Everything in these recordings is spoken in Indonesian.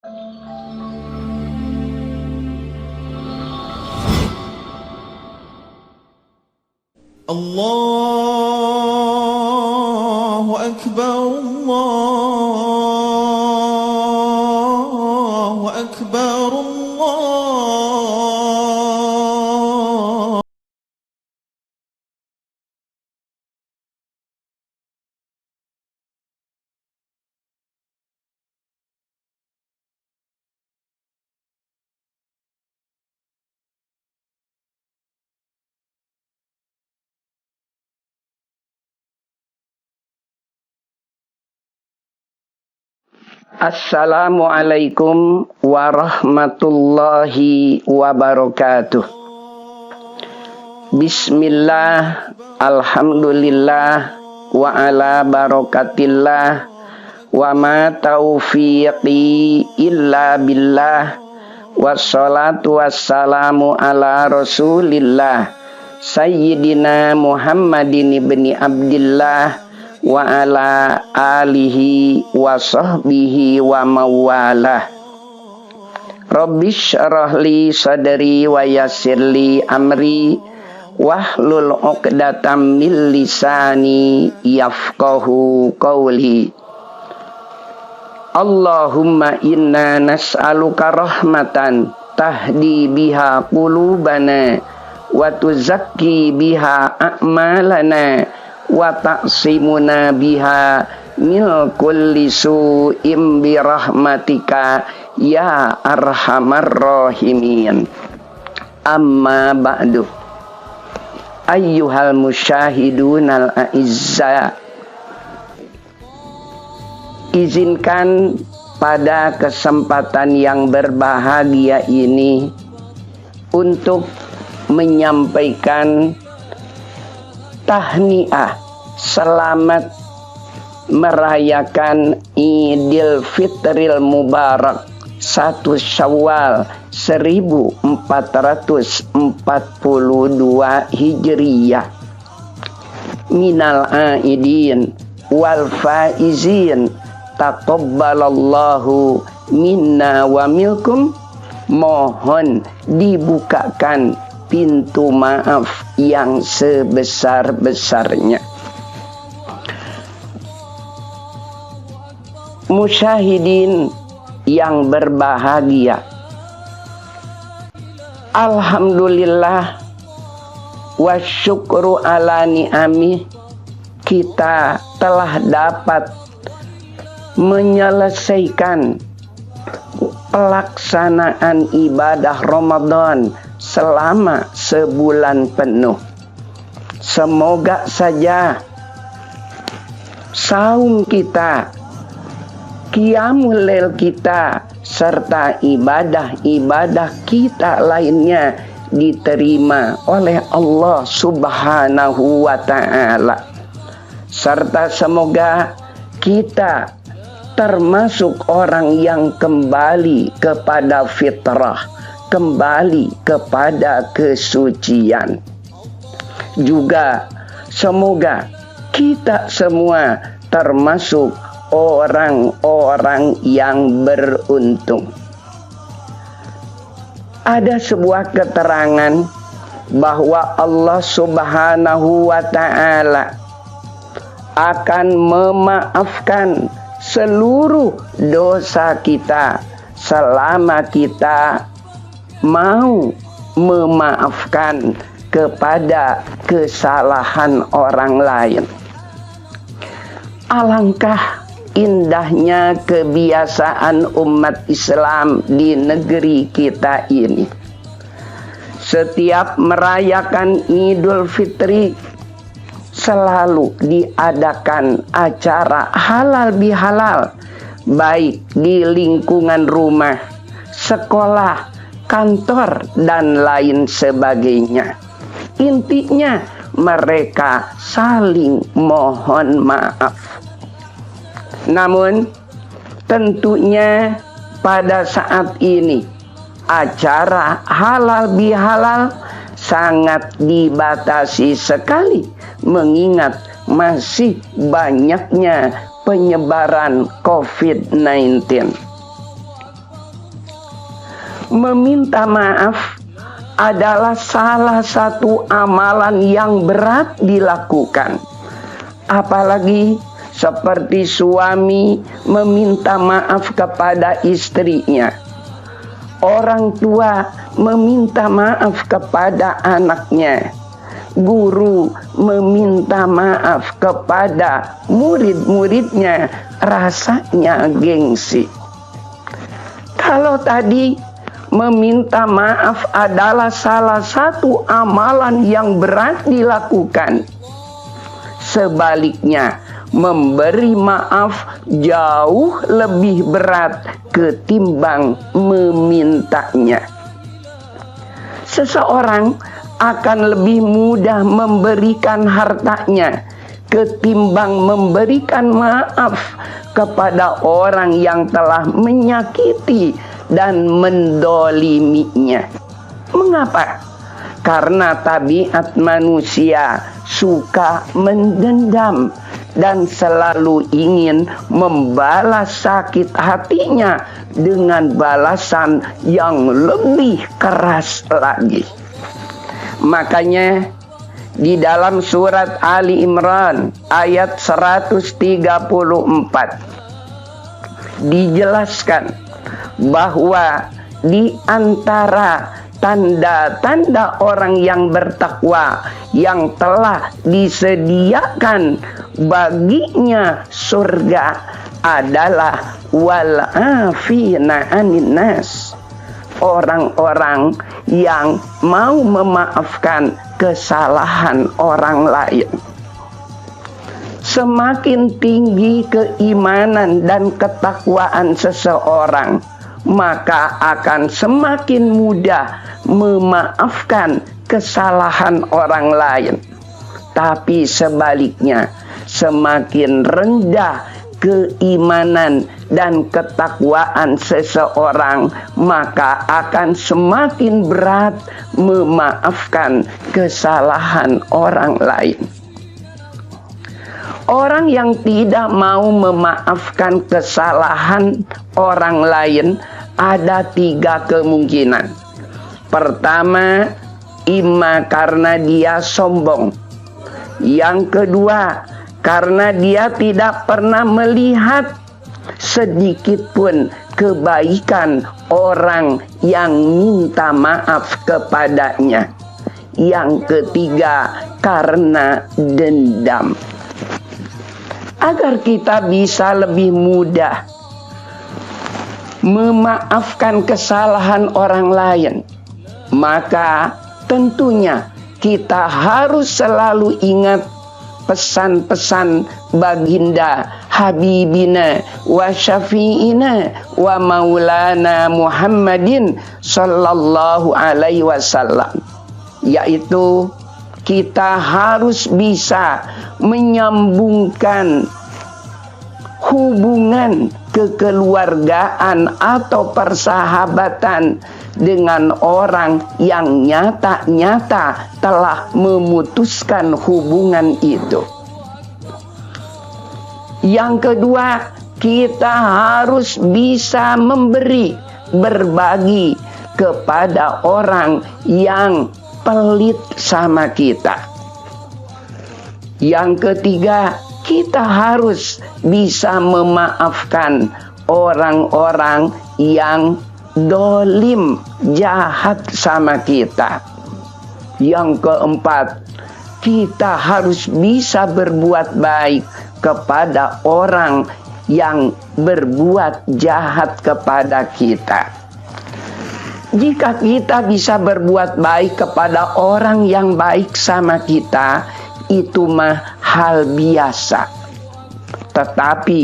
Allahu Akbar, Allahu Akbar, Allah. Assalamualaikum warahmatullahi wabarakatuh. Bismillah, alhamdulillah, wa ala barakatillah, wa ma taufiqi illa billah, wassalatu wassalamu ala rasulillah, sayyidina Muhammadin ibni Abdillah, wa ala alihi wa sahbihi wa mawalah. Rabbish syrahli sadri wa yassirli amri wahlul 'uqdatam min lisani yafqahu qawli. Allahumma inna nas'aluka rahmatan tahdi biha qulubana wa tuzakki biha a'malana wa ta'simuna biha min kulli su'im bi rahmatika ya arhamar rahimin. Amma ba'du. Ayyuhal musyahidunal a'izza, izinkan pada kesempatan yang berbahagia ini untuk menyampaikan tahniah selamat merayakan Idul Fitril Mubarak 1 Syawal 1442 Hijriyah. Minal aidin wal faizin, taqabbalallahu minna wa minkum. Mohon dibukakan pintu maaf yang sebesar-besarnya. Musyahidin yang berbahagia, alhamdulillah wa syukru ala ni'ami, kita telah dapat menyelesaikan pelaksanaan ibadah Ramadan selama sebulan penuh. Semoga saja saum kita, qiyamul lail kita, serta ibadah-ibadah kita lainnya diterima oleh Allah Subhanahu wa ta'ala. Serta semoga kita termasuk orang yang kembali kepada fitrah, kembali kepada kesucian. Juga semoga kita semua termasuk orang-orang yang beruntung. Ada sebuah keterangan bahwa Allah Subhanahu wa ta'ala akan memaafkan seluruh dosa kita selama kita mau memaafkan kepada kesalahan orang lain. Alangkah indahnya kebiasaan umat Islam di negeri kita ini. Setiap merayakan Idul Fitri selalu diadakan acara halal bihalal, baik di lingkungan rumah, sekolah, kantor, dan lain sebagainya. Intinya mereka saling mohon maaf. Namun tentunya pada saat ini acara halal bihalal sangat dibatasi sekali, mengingat masih banyaknya penyebaran COVID-19. Meminta maaf adalah salah satu amalan yang berat dilakukan. Apalagi seperti suami meminta maaf kepada istrinya, orang tua meminta maaf kepada anaknya, guru meminta maaf kepada murid-muridnya, rasanya gengsi. Kalau tadi meminta maaf adalah salah satu amalan yang berat dilakukan, sebaliknya memberi maaf jauh lebih berat ketimbang memintanya. Seseorang akan lebih mudah memberikan hartanya ketimbang memberikan maaf kepada orang yang telah menyakiti dan mendoliminya. Mengapa? Karena tabiat manusia suka mendendam dan selalu ingin membalas sakit hatinya dengan balasan yang lebih keras lagi. Makanya di dalam surat Ali Imran ayat 134 dijelaskan bahwa di antara tanda-tanda orang yang bertakwa yang telah disediakan baginya surga adalah wal afina anin nas, orang-orang yang mau memaafkan kesalahan orang lain. Semakin tinggi keimanan dan ketakwaan seseorang, maka akan semakin mudah memaafkan kesalahan orang lain. Tapi sebaliknya, semakin rendah keimanan dan ketakwaan seseorang, maka akan semakin berat memaafkan kesalahan orang lain. Orang yang tidak mau memaafkan kesalahan orang lain ada 3 kemungkinan. Pertama, imma karena dia sombong. Yang kedua, karena dia tidak pernah melihat sedikit pun kebaikan orang yang minta maaf kepadanya. Yang ketiga, karena dendam. Agar kita bisa lebih mudah memaafkan kesalahan orang lain, maka tentunya kita harus selalu ingat pesan-pesan baginda Habibina wa Syafi'ina wa Maulana Muhammadin sallallahu alaihi wasallam, yaitu kita harus bisa menyambungkan hubungan kekeluargaan atau persahabatan dengan orang yang nyata-nyata telah memutuskan hubungan itu. Yang kedua, kita harus bisa berbagi kepada orang yang pelit sama kita. Yang ketiga, kita harus bisa memaafkan orang-orang yang dolim, jahat sama kita. Yang keempat, kita harus bisa berbuat baik kepada orang yang berbuat jahat kepada kita. Jika kita bisa berbuat baik kepada orang yang baik sama kita, itu mah hal biasa. Tetapi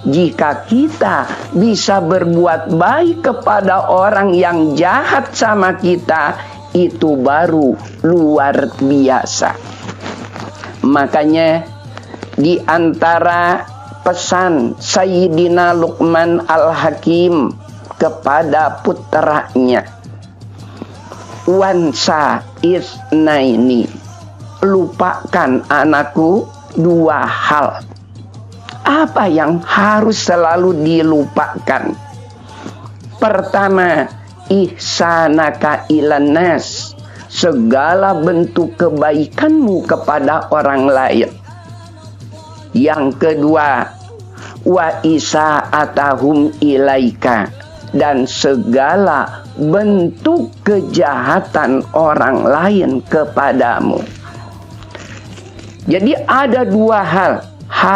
jika kita bisa berbuat baik kepada orang yang jahat sama kita, itu baru luar biasa. Makanya di antara pesan Sayyidina Luqman Al-Hakim kepada putranya, wansa isnaini, lupakan anakku 2 hal. Apa yang harus selalu dilupakan? Pertama, ihsanaka ilan nas, segala bentuk kebaikanmu kepada orang lain. Yang kedua, wa isaatahum ilaika, dan segala bentuk kejahatan orang lain kepadamu. Jadi ada dua hal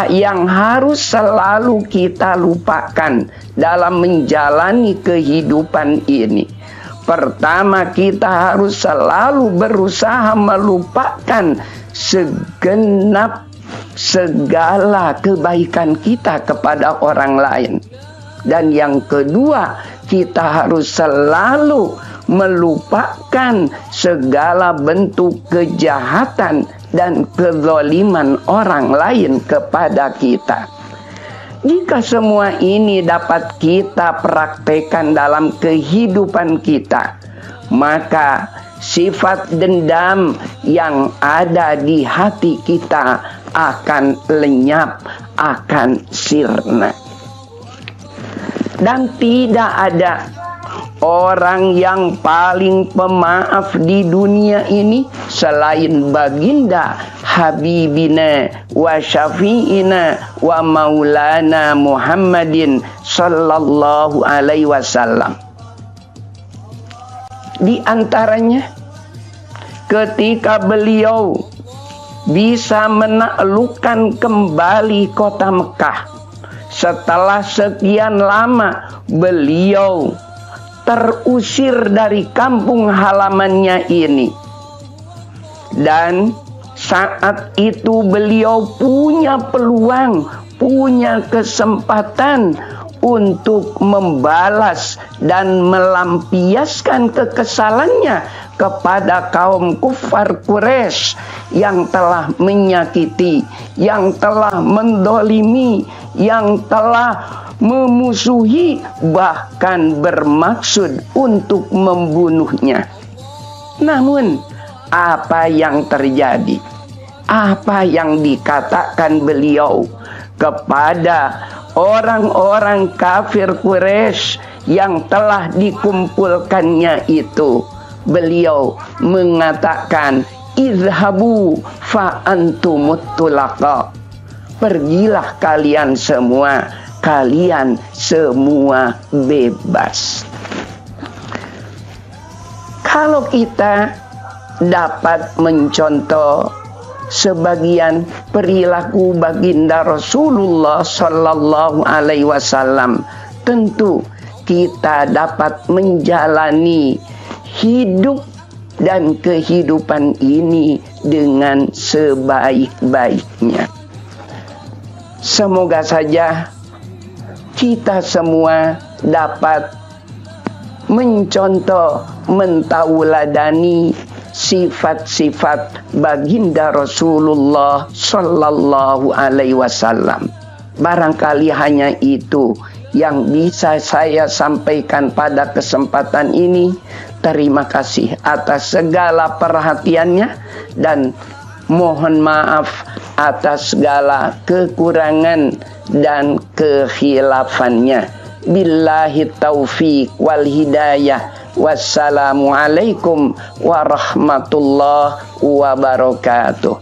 yang harus selalu kita lupakan dalam menjalani kehidupan ini. Pertama, kita harus selalu berusaha melupakan segenap segala kebaikan kita kepada orang lain. Dan yang kedua, kita harus selalu melupakan segala bentuk kejahatan dan kezaliman orang lain kepada kita. Jika semua ini dapat kita praktekkan dalam kehidupan kita, maka sifat dendam yang ada di hati kita akan lenyap, akan sirna. Dan tidak ada orang yang paling pemaaf di dunia ini selain baginda Habibina wa Syafi'ina wa Maulana Muhammadin sallallahu alaihi wasallam. Di antaranya, ketika beliau bisa menaklukkan kembali kota Mekah setelah sekian lama beliau terusir dari kampung halamannya ini. Dan saat itu beliau punya peluang, punya kesempatan untuk membalas dan melampiaskan kekesalannya kepada kaum kufar Quraisy yang telah menyakiti, yang telah mendolimi, yang telah memusuhi, bahkan bermaksud untuk membunuhnya. Namun apa yang terjadi? Apa yang dikatakan beliau kepada orang-orang kafir Quraisy yang telah dikumpulkannya itu? Beliau mengatakan, izhabu fa antumut tulaqa. Pergilah kalian semua bebas. Kalau kita dapat mencontoh sebagian perilaku baginda Rasulullah sallallahu alaihi wasallam, tentu kita dapat menjalani hidup dan kehidupan ini dengan sebaik-baiknya. Semoga saja kita semua dapat mencontoh, mentauladani sifat-sifat baginda Rasulullah sallallahu alaihi wasallam. Barangkali hanya itu yang bisa saya sampaikan pada kesempatan ini. Terima kasih atas segala perhatiannya dan mohon maaf atas segala kekurangan dan kekhilafannya. Billahi taufiq wal hidayah. Wassalamualaikum warahmatullahi wabarakatuh.